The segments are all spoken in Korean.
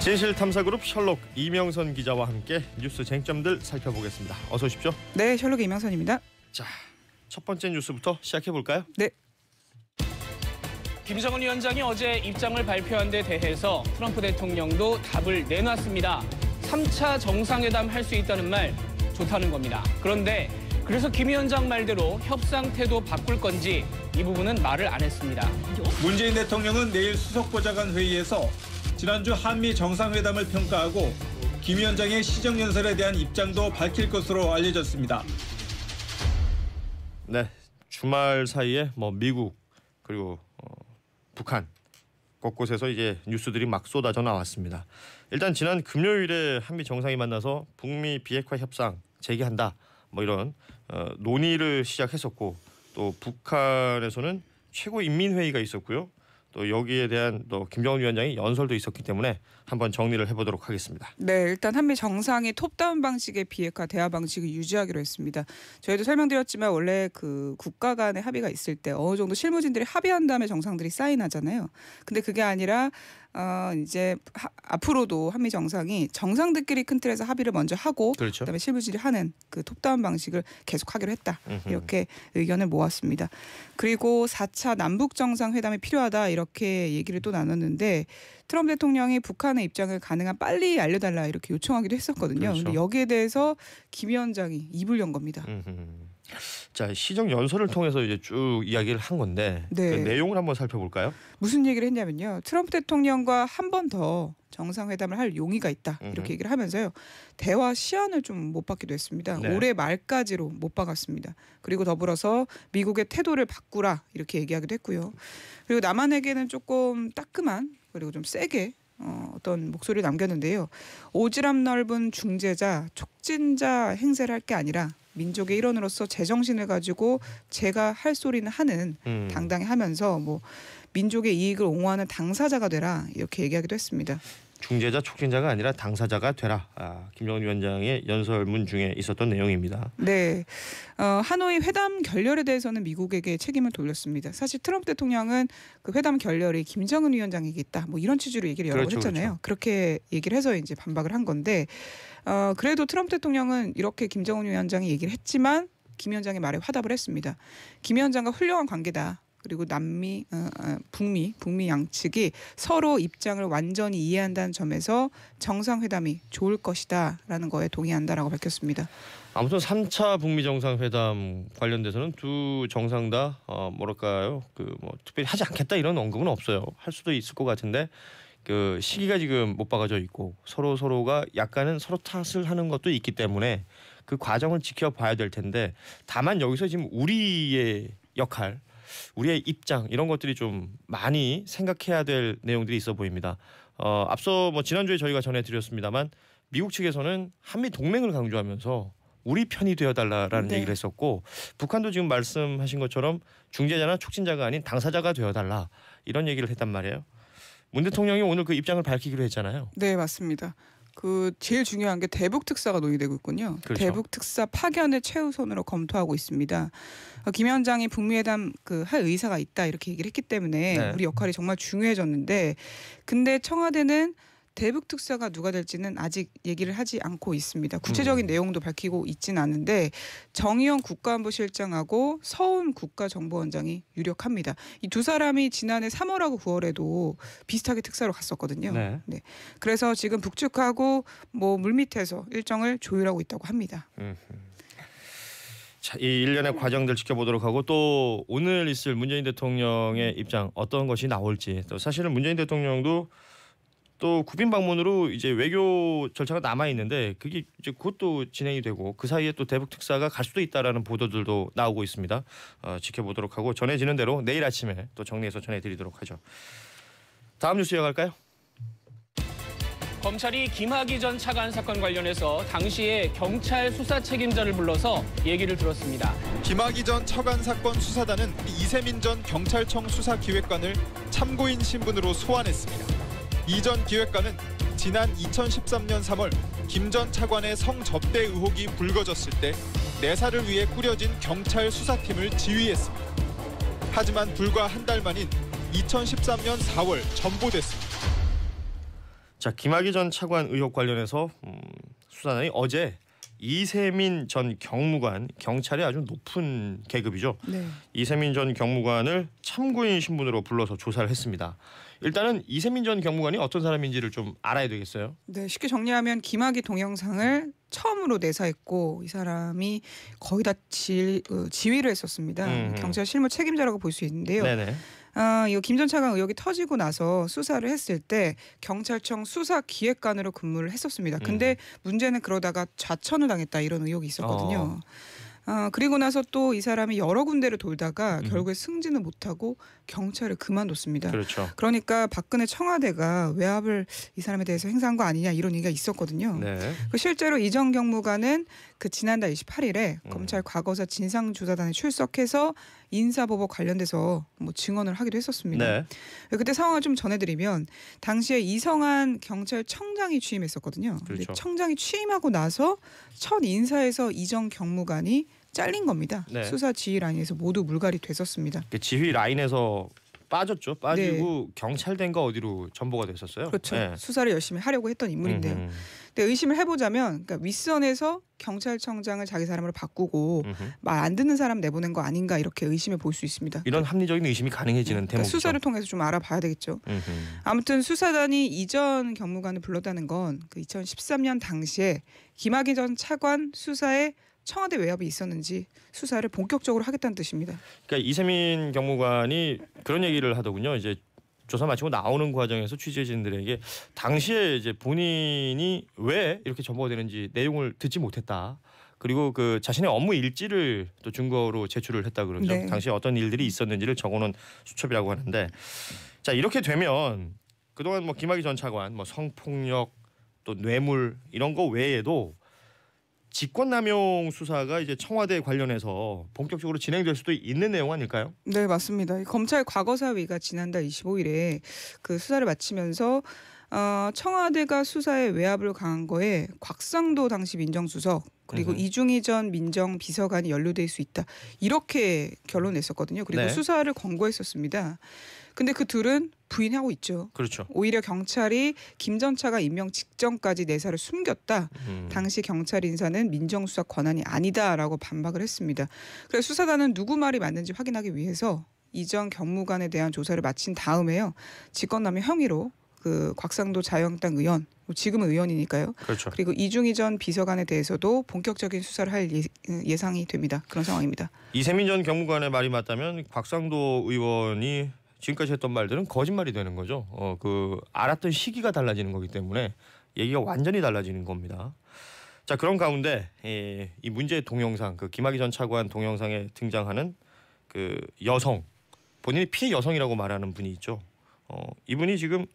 진실탐사그룹 셜록 이명선 기자와 함께 뉴스 쟁점들 살펴보겠습니다. 어서 오십시오. 네, 셜록 이명선입니다. 자, 첫 번째 뉴스부터 시작해볼까요? 네. 김정은 위원장이 어제 입장을 발표한 데 대해서 트럼프 대통령도 답을 내놨습니다. 3차 정상회담 할 수 있다는 말 좋다는 겁니다. 그런데 그래서 김 위원장 말대로 협상 태도 바꿀 건지 이 부분은 말을 안 했습니다. 문재인 대통령은 내일 수석보좌관 회의에서 지난주 한미 정상회담을 평가하고 김 위원장의 시정연설에 대한 입장도 밝힐 것으로 알려졌습니다. 네, 주말 사이에 미국 그리고 북한 곳곳에서 이제 뉴스들이 막 쏟아져 나왔습니다. 일단 지난 금요일에 한미 정상이 만나서 북미 비핵화 협상 재개한다 이런 논의를 시작했었고, 또 북한에서는 최고인민회의가 있었고요. 또 여기에 대한 또 김정은 위원장이 연설도 있었기 때문에 한번 정리를 해보도록 하겠습니다. 네, 일단 한미 정상이 톱다운 방식의 비핵화 대화 방식을 유지하기로 했습니다. 저희도 설명드렸지만 원래 그 국가 간의 합의가 있을 때 어느 정도 실무진들이 합의한 다음에 정상들이 사인하잖아요. 근데 그게 아니라 이제 앞으로도 한미 정상이 정상들끼리 큰 틀에서 합의를 먼저 하고, 그렇죠. 그다음에 실무진이 하는 그 톱다운 방식을 계속하기로 했다. 이렇게 의견을 모았습니다. 그리고 4차 남북 정상회담이 필요하다 이렇게 얘기를 또 나눴는데, 트럼프 대통령이 북한의 입장을 가능한 빨리 알려달라 이렇게 요청하기도 했었거든요. 그렇죠. 근데 여기에 대해서 김 위원장이 입을 연 겁니다. 자, 시정 연설을 통해서 이제 쭉 이야기를 한 건데, 네. 그 내용을 한번 살펴볼까요? 무슨 얘기를 했냐면요. 트럼프 대통령과 한 번 더 정상회담을 할 용의가 있다 이렇게 얘기를 하면서요. 대화 시한을 좀 못 받기도 했습니다. 네. 올해 말까지로 못 박았습니다. 그리고 더불어서 미국의 태도를 바꾸라 이렇게 얘기하기도 했고요. 그리고 남한에게는 조금 따끔한 그리고 좀 세게 어떤 목소리를 남겼는데요. 오지랖 넓은 중재자, 촉진자 행세를 할 게 아니라 민족의 일원으로서 제정신을 가지고 제가 할 소리는 하는 당당히 하면서 민족의 이익을 옹호하는 당사자가 되라 이렇게 얘기하기도 했습니다. 중재자, 촉진자가 아니라 당사자가 되라. 김정은 위원장의 연설문 중에 있었던 내용입니다. 네, 하노이 회담 결렬에 대해서는 미국에게 책임을 돌렸습니다. 사실 트럼프 대통령은 그 회담 결렬이 김정은 위원장에게 있다. 이런 취지로 얘기를 여러 번 했잖아요. 그렇죠. 그렇게 얘기를 해서 이제 반박을 한 건데, 그래도 트럼프 대통령은 이렇게 김정은 위원장이 얘기를 했지만 김 위원장의 말에 화답을 했습니다. 김 위원장과 훌륭한 관계다. 그리고 남미, 북미 양측이 서로 입장을 완전히 이해한다는 점에서 정상회담이 좋을 것이다라는 거에 동의한다라고 밝혔습니다. 아무튼 3차 북미 정상회담 관련돼서는 두 정상 다 특별히 하지 않겠다 이런 언급은 없어요. 할 수도 있을 것 같은데 그 시기가 지금 못 박아져 있고 서로가 약간은 서로 탓을 하는 것도 있기 때문에 그 과정을 지켜봐야 될 텐데, 다만 여기서 지금 우리의 역할, 우리의 입장 이런 것들이 좀 많이 생각해야 될 내용들이 있어 보입니다. 앞서 지난주에 저희가 전해드렸습니다만 미국 측에서는 한미 동맹을 강조하면서 우리 편이 되어달라라는 네. 얘기를 했었고, 북한도 지금 말씀하신 것처럼 중재자나 촉진자가 아닌 당사자가 되어달라 이런 얘기를 했단 말이에요. 문 대통령이 오늘 그 입장을 밝히기로 했잖아요. 네, 맞습니다. 그 제일 중요한 게 대북 특사가 논의되고 있군요. 그렇죠. 대북 특사 파견을 최우선으로 검토하고 있습니다. 김 위원장이 북미회담 할 의사가 있다 이렇게 얘기를 했기 때문에 네. 우리 역할이 정말 중요해졌는데, 근데 청와대는 대북 특사가 누가 될지는 아직 얘기를 하지 않고 있습니다. 구체적인 내용도 밝히고 있지는 않은데 정의용 국가안보실장하고 서훈 국가정보원장이 유력합니다. 이 두 사람이 지난해 3월하고 9월에도 비슷하게 특사로 갔었거든요. 네. 그래서 지금 북측하고 물밑에서 일정을 조율하고 있다고 합니다. 자, 이 일련의 과정들 지켜보도록 하고, 또 오늘 있을 문재인 대통령의 입장 어떤 것이 나올지, 또 사실은 문재인 대통령도 또 국빈 방문으로 이제 외교 절차가 남아 있는데 그게 이제 그것도 진행이 되고 그 사이에 또 대북 특사가 갈 수도 있다라는 보도들도 나오고 있습니다. 지켜보도록 하고 전해지는 대로 내일 아침에 또 정리해서 전해드리도록 하죠. 다음 뉴스 이어갈까요? 검찰이 김학의 전 차관 사건 관련해서 당시에 경찰 수사 책임자를 불러서 얘기를 들었습니다. 김학의 전 차관 사건 수사단은 이세민 전 경찰청 수사기획관을 참고인 신분으로 소환했습니다. 이 전 기획관은 지난 2013년 3월 김 전 차관의 성접대 의혹이 불거졌을 때 내사를 위해 꾸려진 경찰 수사팀을 지휘했습니다. 하지만 불과 한 달 만인 2013년 4월 전보됐습니다. 자, 김학의 전 차관 의혹 관련해서 수사단이 어제 이세민 전 경무관, 경찰의 아주 높은 계급이죠. 네. 이세민 전 경무관을 참고인 신분으로 불러서 조사를 했습니다. 일단은 이세민 전 경무관이 어떤 사람인지를 좀 알아야 되겠어요. 네, 쉽게 정리하면 김학의 동영상을 처음으로 내사했고 이 사람이 거의 다 지휘를 했었습니다. 경찰 실무 책임자라고 볼 수 있는데요. 네네. 이거 김 전 차관 의혹이 터지고 나서 수사를 했을 때 경찰청 수사기획관으로 근무를 했었습니다. 근데 문제는 그러다가 좌천을 당했다 이런 의혹이 있었거든요. 그리고 나서 또 이 사람이 여러 군데를 돌다가 결국에 승진을 못하고 경찰을 그만뒀습니다. 그렇죠. 그러니까 박근혜 청와대가 외압을 이 사람에 대해서 행사한 거 아니냐 이런 얘기가 있었거든요. 네. 실제로 이 전 경무관은 그 지난달 28일에 검찰 과거사 진상조사단에 출석해서 인사보복 관련돼서 뭐 증언을 하기도 했었습니다. 네. 그때 상황을 좀 전해드리면 당시에 이성한 경찰청장이 취임했었거든요. 근데 그렇죠. 청장이 취임하고 나서 첫 인사에서 이 전 경무관이 잘린 겁니다. 네. 수사 지휘 라인에서 모두 물갈이 됐었습니다. 그 지휘 라인에서 빠졌죠. 빠지고 경찰대인가 어디로 전보가 됐었어요. 그렇죠. 네. 수사를 열심히 하려고 했던 인물인데요. 근데 의심을 해보자면 그러니까 윗선에서 경찰청장을 자기 사람으로 바꾸고 말 안 듣는 사람 내보낸 거 아닌가 이렇게 의심해 볼 수 있습니다. 이런 합리적인 의심이 가능해지는 그러니까 대목이죠. 수사를 통해서 좀 알아봐야 되겠죠. 아무튼 수사단이 이전 경무관을 불렀다는 건 그 2013년 당시에 김학의 전 차관 수사에 청와대 외압이 있었는지 수사를 본격적으로 하겠다는 뜻입니다. 그러니까 이세민 경무관이 그런 얘기를 하더군요. 이제 조사 마치고 나오는 과정에서 취재진들에게 당시에 이제 본인이 왜 이렇게 전보가 되는지 내용을 듣지 못했다. 그리고 그 자신의 업무 일지를 또 증거로 제출을 했다 그러죠. 네. 당시에 어떤 일들이 있었는지를 적어놓은 수첩이라고 하는데, 자 이렇게 되면 그동안 뭐 김학의 전 차관, 뭐 성폭력 또 뇌물 이런 거 외에도 직권남용 수사가 이제 청와대 관련해서 본격적으로 진행될 수도 있는 내용 아닐까요? 네, 맞습니다. 검찰 과거사위가 지난달 25일에 그 수사를 마치면서 청와대가 수사에 외압을 가한 거에 곽상도 당시 민정수석 그리고 이중희 전 민정비서관이 연루될 수 있다 이렇게 결론 냈었거든요. 그리고 네. 수사를 권고했었습니다. 근데 그 둘은 부인하고 있죠. 그렇죠. 오히려 경찰이 김 전 차관 임명 직전까지 내사를 숨겼다. 당시 경찰 인사는 민정수사 권한이 아니다라고 반박을 했습니다. 그래서 수사단은 누구 말이 맞는지 확인하기 위해서 이전 경무관에 대한 조사를 마친 다음에요. 직권남용 혐의로 그 곽상도 자유한국당 의원, 지금은 의원이니까요. 그렇죠. 그리고 이중희 전 비서관에 대해서도 본격적인 수사를 할 예상이 됩니다. 그런 상황입니다. 이세민 전 경무관의 말이 맞다면 곽상도 의원이 지금까지 했던 말들은 거짓말이 되는 거죠. 그 알았던 시기가 달라지는 거기 때문에 얘기가 완전히 달라지는 겁니다. 자, 그런 가운데 이 문제의 동영상, 그 김학의 전 차관 동영상에 등장하는 그 여성, 본인이 피해 여성이라고 말하는 분이 있죠. 이분이 지금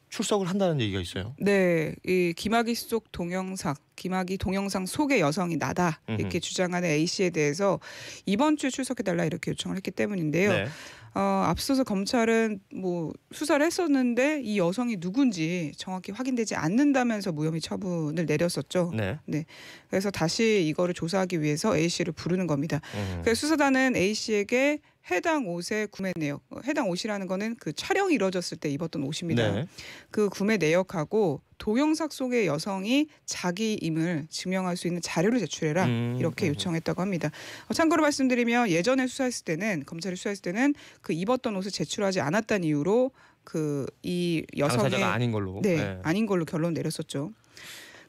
출석을 한다는 얘기가 있어요. 네, 이 김학의 속 동영상, 김학의 동영상 속의 여성이 나다 이렇게 주장하는 A 씨에 대해서 이번 주에 출석해달라 이렇게 요청을 했기 때문인데요. 네. 앞서서 검찰은 뭐 수사를 했었는데 이 여성이 누군지 정확히 확인되지 않는다면서 무혐의 처분을 내렸었죠. 네. 그래서 다시 이거를 조사하기 위해서 A 씨를 부르는 겁니다. 그래서 수사단은 A 씨에게 해당 옷의 구매 내역, 해당 옷이라는 거는 그 촬영이 이루어졌을 때 입었던 옷입니다. 네. 그 구매 내역하고 동영상 속의 여성이 자기임을 증명할 수 있는 자료를 제출해라 이렇게 요청했다고 합니다. 참고로 말씀드리면 예전에 수사했을 때는 검찰이 수사했을 때는 그 입었던 옷을 제출하지 않았다는 이유로 그 이 여성의 당사자가 아닌 걸로. 아닌 걸로 결론 내렸었죠.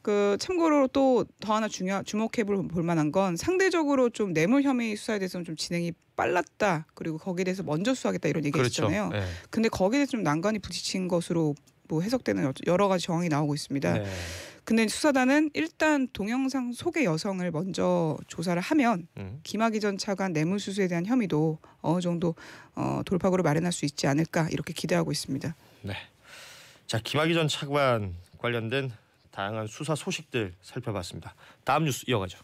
그 참고로 또 더 하나 주목해 볼 만한 건 상대적으로 좀 뇌물 혐의 수사에 대해서는 좀 진행이 빨랐다. 그리고 거기에 대해서 먼저 수사하겠다 이런 얘기가 그렇죠. 있잖아요. 네. 근데 거기에 대해서 좀 난관이 부딪힌 것으로 뭐 해석되는 여러 가지 정황이 나오고 있습니다. 네. 근데 수사단은 일단 동영상 속의 여성을 먼저 조사를 하면 김학의 전 차관 뇌물수수에 대한 혐의도 어느 정도 돌파구를 마련할 수 있지 않을까 이렇게 기대하고 있습니다. 네. 자, 김학의 전 차관 관련된 다양한 수사 소식들 살펴봤습니다. 다음 뉴스 이어가죠.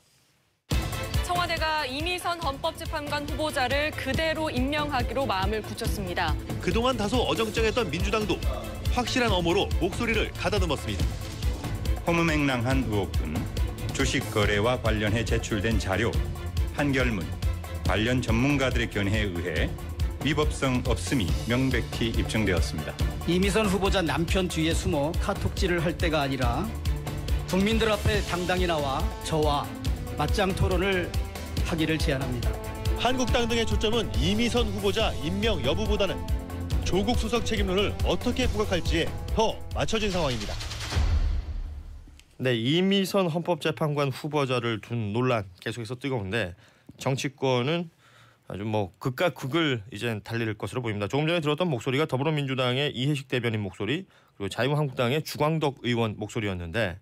청와대가 이미선 헌법재판관 후보자를 그대로 임명하기로 마음을 굳혔습니다. 그동안 다소 어정쩡했던 민주당도 확실한 엄호로 목소리를 가다듬었습니다. 허무맹랑한 의혹은 주식 거래와 관련해 제출된 자료, 판결문, 관련 전문가들의 견해에 의해 위법성 없음이 명백히 입증되었습니다. 이미선 후보자 남편 뒤에 숨어 카톡질을 할 때가 아니라 국민들 앞에 당당히 나와 저와 맞짱 토론을 하기를 제안합니다. 한국당 등의 초점은 이미선 후보자 임명 여부보다는 조국 수석 책임론을 어떻게 부각할지에 더 맞춰진 상황입니다. 네, 이미선 헌법재판관 후보자를 둔 논란 계속해서 뜨거운데 정치권은 아주 뭐 극과 극을 이제 달릴 것으로 보입니다. 조금 전에 들었던 목소리가 더불어민주당의 이해식 대변인 목소리, 그리고 자유한국당의 주광덕 의원 목소리였는데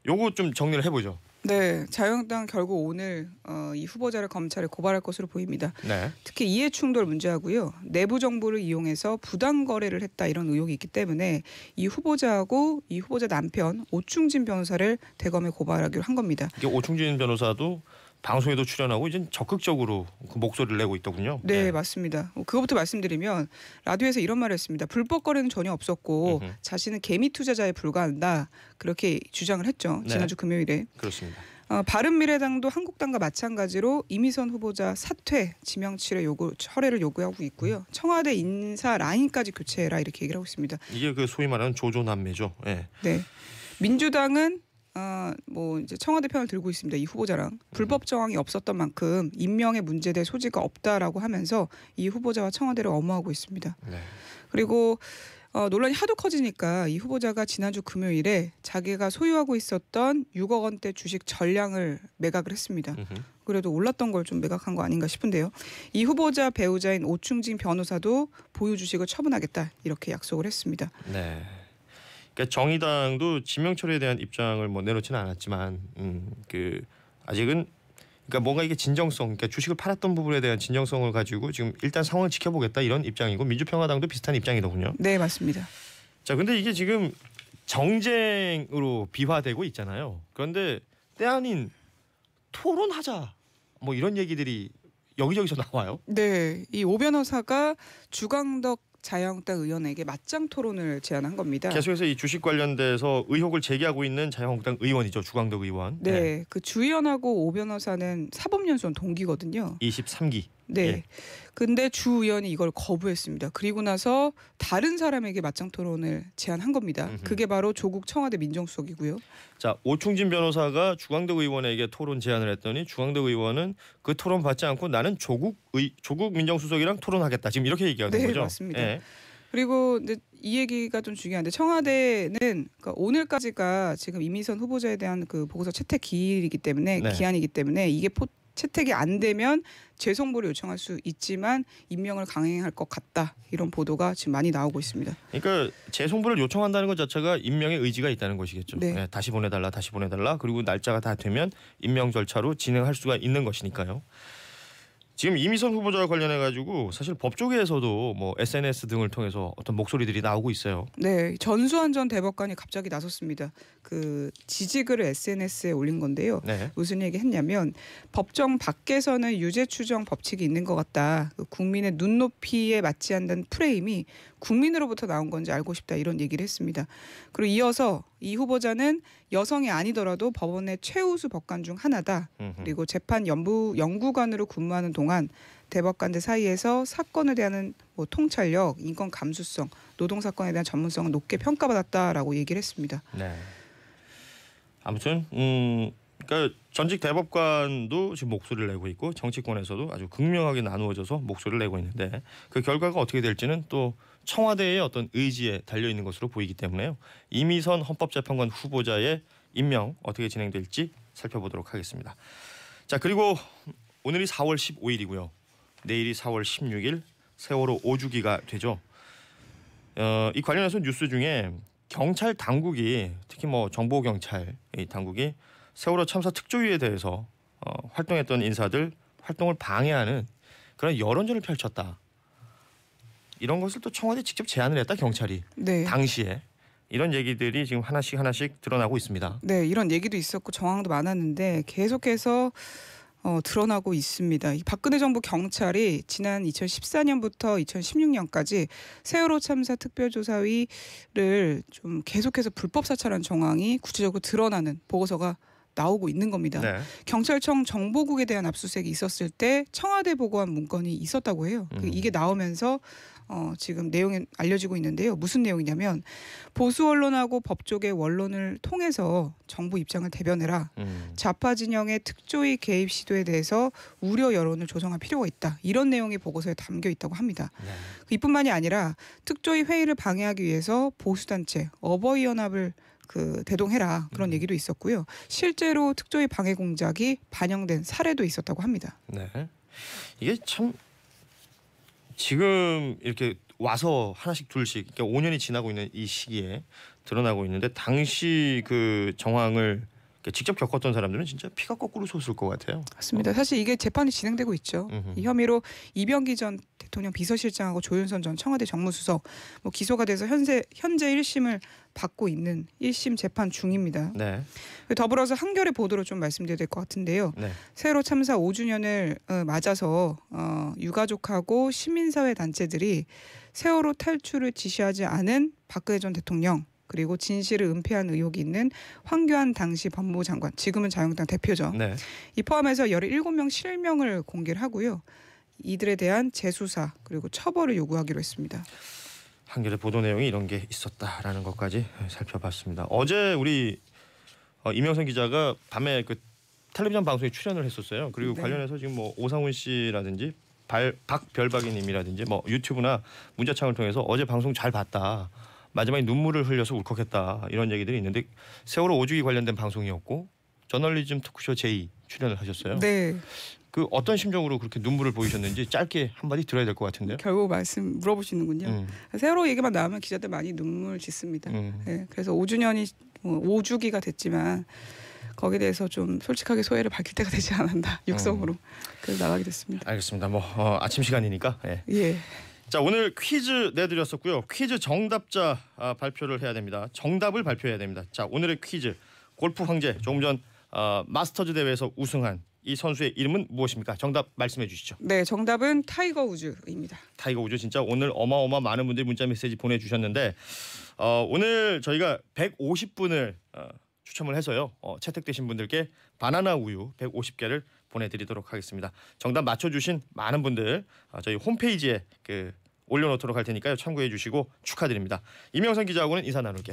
요거 좀 정리를 해보죠. 네, 자유한국당 결국 오늘 이 후보자를 검찰에 고발할 것으로 보입니다. 네. 특히 이해충돌 문제하고요. 내부 정보를 이용해서 부당 거래를 했다 이런 의혹이 있기 때문에 이 후보자하고 이 후보자 남편 오충진 변호사를 대검에 고발하기로 한 겁니다. 이게 오충진 변호사도 방송에도 출연하고 이제 적극적으로 그 목소리를 내고 있더군요. 네, 맞습니다. 그것부터 말씀드리면 라디오에서 이런 말을 했습니다. 불법 거래는 전혀 없었고 자신은 개미 투자자에 불과한다. 그렇게 주장을 했죠. 지난주 금요일에. 그렇습니다. 바른미래당도 한국당과 마찬가지로 이미선 후보자 사퇴, 지명철회 철회를 요구하고 있고요. 청와대 인사 라인까지 교체해라 이렇게 얘기를 하고 있습니다. 이게 그 소위 말하는 조조남매죠. 네. 네. 민주당은 뭐 이제 청와대 편을 들고 있습니다. 이 후보자랑 불법 정황이 없었던 만큼 임명에 문제될 소지가 없다라고 하면서 이 후보자와 청와대를 엄호하고 있습니다. 네. 그리고 논란이 하도 커지니까 이 후보자가 지난주 금요일에 자기가 소유하고 있었던 6억 원대 주식 전량을 매각을 했습니다. 그래도 올랐던 걸 좀 매각한 거 아닌가 싶은데요. 이 후보자 배우자인 오충진 변호사도 보유 주식을 처분하겠다 이렇게 약속을 했습니다. 네. 그러니까 정의당도 지명철에 대한 입장을 뭐 내놓지는 않았지만 그 아직은 그러니까 뭔가 이게 진정성, 그러니까 주식을 팔았던 부분에 대한 진정성을 가지고 지금 일단 상황을 지켜보겠다 이런 입장이고 민주평화당도 비슷한 입장이더군요. 네, 맞습니다. 자, 근데 이게 지금 정쟁으로 비화되고 있잖아요. 그런데 때 아닌 토론하자 뭐 이런 얘기들이 여기저기서 나와요. 네, 이 오 변호사가 주광덕 자유한국당 의원에게 맞짱 토론을 제안한 겁니다. 계속해서 이 주식 관련돼서 의혹을 제기하고 있는 자유한국당 의원이죠. 주광덕 의원. 네, 그 주 의원하고 오 변호사는 사법연수원 동기거든요. 23기. 네. 예. 근데 주 의원이 이걸 거부했습니다. 그리고 나서 다른 사람에게 맞짱 토론을 제안한 겁니다. 그게 바로 조국 청와대 민정수석이고요. 자, 오충진 변호사가 주광덕 의원에게 토론 제안을 했더니 주광덕 의원은 그 토론 받지 않고 나는 조국 민정수석이랑 토론하겠다. 지금 이렇게 얘기하는 네, 거죠. 맞습니다. 예. 그리고 이제 이 얘기가 좀 중요한데 청와대는 그러니까 오늘까지가 지금 이미선 후보자에 대한 그 보고서 채택 기일이기 때문에 네. 기한이기 때문에 이게 채택이 안 되면 재송부를 요청할 수 있지만 임명을 강행할 것 같다 이런 보도가 지금 많이 나오고 있습니다. 그러니까 재송부를 요청한다는 것 자체가 임명의 의지가 있다는 것이겠죠. 네. 네, 다시 보내달라. 그리고 날짜가 다 되면 임명 절차로 진행할 수가 있는 것이니까요. 지금 이미선 후보자와 관련해 가지고 사실 법조계에서도 뭐 SNS 등을 통해서 어떤 목소리들이 나오고 있어요. 네, 전수환 전 대법관이 갑자기 나섰습니다. 그 지지글을 SNS에 올린 건데요. 네. 무슨 얘기 했냐면 법정 밖에서는 유죄 추정 법칙이 있는 것 같다. 국민의 눈높이에 맞지 않는 프레임이 국민으로부터 나온 건지 알고 싶다 이런 얘기를 했습니다. 그리고 이어서 이 후보자는 여성이 아니더라도 법원의 최우수 법관 중 하나다. 그리고 재판 연구관으로 근무하는 동안 대법관들 사이에서 사건에 대한 뭐 통찰력, 인권 감수성, 노동 사건에 대한 전문성은 높게 평가받았다라고 얘기를 했습니다. 네. 아무튼 그러니까 전직 대법관도 지금 목소리를 내고 있고 정치권에서도 아주 극명하게 나누어져서 목소리를 내고 있는데 그 결과가 어떻게 될지는 또 청와대의 어떤 의지에 달려 있는 것으로 보이기 때문에요. 이미선 헌법재판관 후보자의 임명 어떻게 진행될지 살펴보도록 하겠습니다. 자, 그리고 오늘이 4월 15일이고요. 내일이 4월 16일 세월호 5주기가 되죠. 이 관련해서 뉴스 중에 경찰 당국이 특히 뭐 정보 경찰 당국이 세월호 참사 특조위에 대해서 활동했던 인사들 활동을 방해하는 그런 여론전을 펼쳤다. 이런 것을 또 청와대에 직접 제안을 했다 경찰이. 네. 당시에 이런 얘기들이 지금 하나씩 드러나고 있습니다. 네, 이런 얘기도 있었고 정황도 많았는데 계속해서 드러나고 있습니다. 이 박근혜 정부 경찰이 지난 2014년부터 2016년까지 세월호 참사 특별조사위를 좀 계속해서 불법 사찰한 정황이 구체적으로 드러나는 보고서가 나오고 있는 겁니다. 네. 경찰청 정보국에 대한 압수수색이 있었을 때 청와대 보고한 문건이 있었다고 해요. 이게 나오면서 지금 내용이 알려지고 있는데요. 무슨 내용이냐면 보수 언론하고 법조계 원론을 통해서 정부 입장을 대변해라. 좌파 진영의 특조위 개입 시도에 대해서 우려 여론을 조성할 필요가 있다. 이런 내용이 보고서에 담겨 있다고 합니다. 네. 이뿐만이 아니라 특조위 회의를 방해하기 위해서 보수단체 어버이연합을 대동해라 그런 얘기도 있었고요. 실제로 특조위 방해 공작이 반영된 사례도 있었다고 합니다. 네. 이게 참 지금 이렇게 와서 하나씩 둘씩 그러니까 5년이 지나고 있는 이 시기에 드러나고 있는데 당시 그 정황을 직접 겪었던 사람들은 진짜 피가 거꾸로 솟을 것 같아요. 맞습니다. 사실 이게 재판이 진행되고 있죠. 이 혐의로 이병기 전 대통령 비서실장하고 조윤선 전 청와대 정무수석 기소가 돼서 현재 1심을 받고 있는 1심 재판 중입니다. 네. 더불어서 한겨레 보도로 좀 말씀드려야 될 것 같은데요. 네. 세월호 참사 5주년을 맞아서 유가족하고 시민사회 단체들이 세월호 탈출을 지시하지 않은 박근혜 전 대통령 그리고 진실을 은폐한 의혹이 있는 황교안 당시 법무부 장관, 지금은 자유한국당 대표죠. 네. 이 포함해서 17명 실명을 공개를 하고요. 이들에 대한 재수사 그리고 처벌을 요구하기로 했습니다. 한겨레 보도 내용이 이런 게 있었다라는 것까지 살펴봤습니다. 어제 우리 이명선 기자가 밤에 그 텔레비전 방송에 출연을 했었어요. 그리고 네. 관련해서 지금 오상훈 씨라든지 박별박이님이라든지 유튜브나 문자창을 통해서 어제 방송 잘 봤다. 마지막에 눈물을 흘려서 울컥했다 이런 얘기들이 있는데 세월호 5주기 관련된 방송이었고 저널리즘 토크쇼 제2 출연을 하셨어요. 네. 그 어떤 심정으로 그렇게 눈물을 보이셨는지 짧게 한마디 들어야 될 것 같은데요. 결국 말씀 물어보시는군요. 세월호 얘기만 나오면 기자들 많이 눈물 짓습니다. 네, 그래서 5주년이 5주기가 됐지만 거기에 대해서 좀 솔직하게 소회를 밝힐 때가 되지 않았나 육성으로 그래서 나가게 됐습니다. 알겠습니다. 아침 시간이니까. 예. 예. 자 오늘 퀴즈 내드렸었고요. 퀴즈 정답자 발표를 해야 됩니다. 정답을 발표해야 됩니다. 자 오늘의 퀴즈 골프 황제 조금 전 마스터즈 대회에서 우승한 이 선수의 이름은 무엇입니까? 정답 말씀해 주시죠. 네, 정답은 타이거 우즈입니다. 타이거 우즈 진짜 오늘 어마어마 많은 분들이 문자 메시지 보내주셨는데 오늘 저희가 150분을 추첨을 해서요. 채택되신 분들께 바나나 우유 150개를 보내드리도록 하겠습니다. 정답 맞춰주신 많은 분들 저희 홈페이지에 올려놓도록 할 테니까요. 참고해 주시고 축하드립니다. 이명선 기자하고는 인사 나눌게요.